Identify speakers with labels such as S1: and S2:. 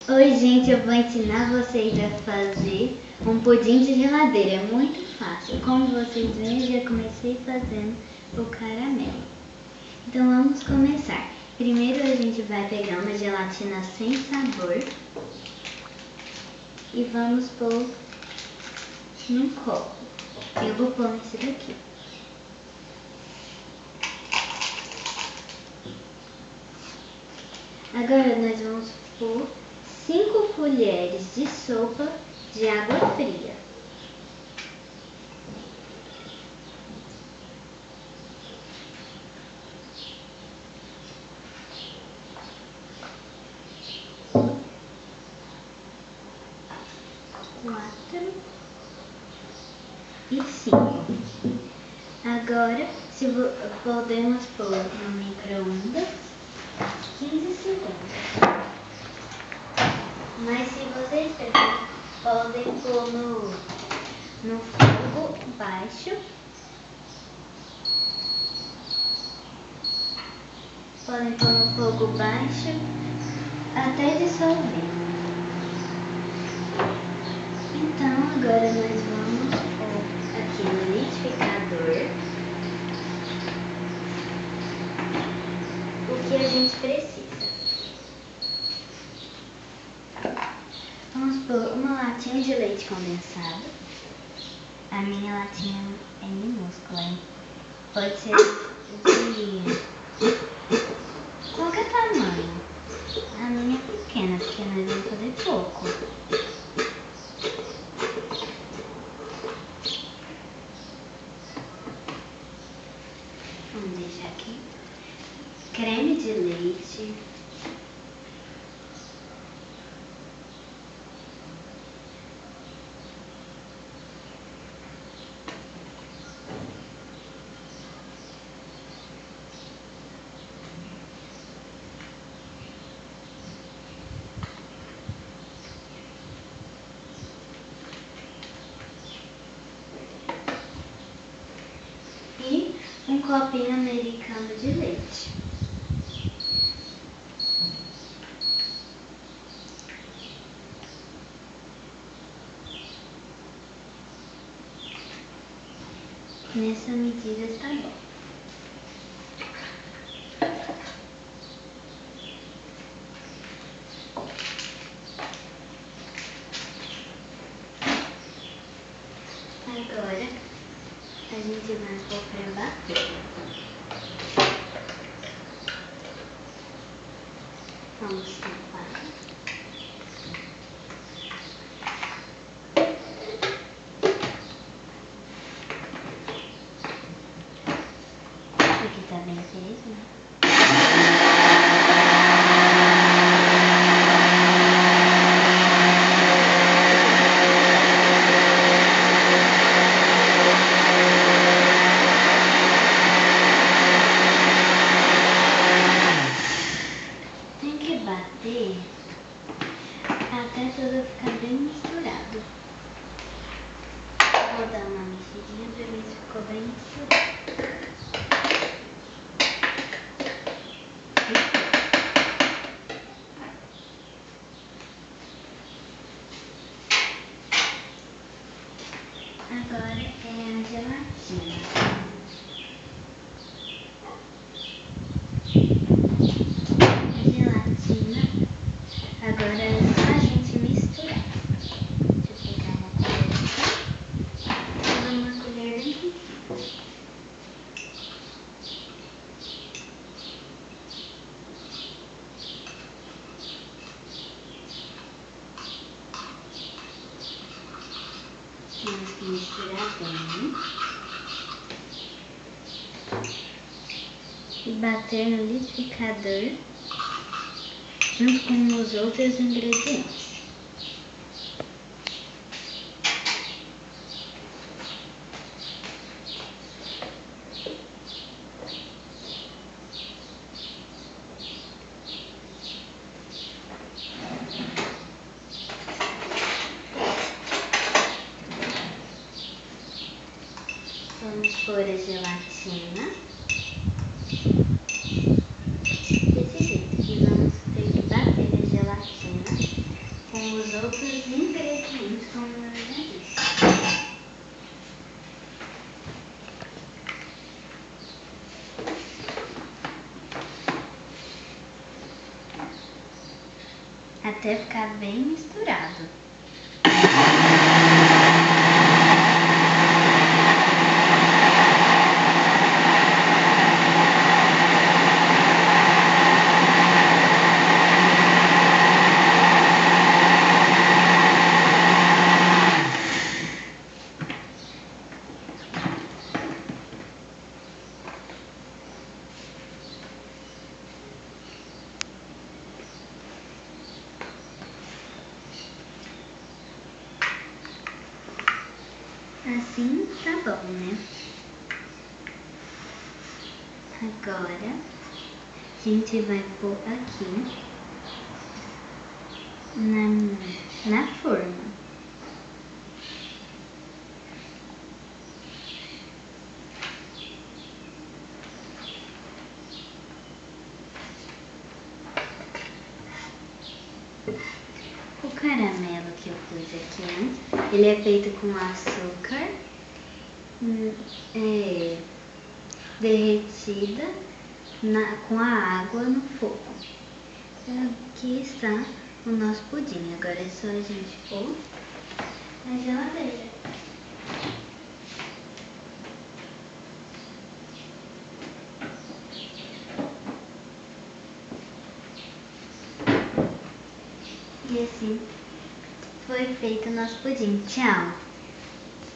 S1: Oi gente, eu vou ensinar vocês a fazer um pudim de geladeira, é muito fácil. Como vocês veem, eu já comecei fazendo o caramelo. Então vamos começar. Primeiro a gente vai pegar uma gelatina sem sabor e vamos pôr num copo. Eu vou pôr nesse daqui. Agora nós vamos pôr 5 colheres de sopa de água fria. Quatro e 5. Agora podemos pôr no micro-ondas 15 segundos. Mas se vocês preferirem, podem pôr no fogo baixo. Podem pôr no fogo baixo até dissolver. Então agora nós vamos pôr aqui no liquidificador o que a gente precisa. Vamos pôr uma latinha de leite condensado. A minha latinha é minúscula, hein? Pode ser de qualquer tamanho. A minha é pequena, porque nós vamos fazer pouco. Vamos deixar aqui. Creme de leite. E um copinho americano de leite. Nessa medida está bom. Agora a gente vai pôr para bater. Vamos tampar. Aqui tá bem preso, né? Tem que bater até tudo ficar bem misturado. Vou dar uma mexidinha para ver se ficou bem misturado. Agora é a gelatina. Agora é só a gente misturar. Deixa eu pegar uma colher. Vou uma colher aqui. Temos que misturar bem. E bater no liquidificador junto com os outros ingredientes. Vamos pôr a gelatina desse jeito. E vamos ter que bater a gelatina com os outros ingredientes, como eu já disse. Até ficar bem misturado. Assim tá bom, né? Agora a gente vai pôr aqui na forma. O caramelo que eu pus aqui antes, ele é feito com açúcar derretida com a água no fogo. Aqui está o nosso pudim. Agora é só a gente pôr na geladeira. E assim foi feito o nosso pudim. Tchau!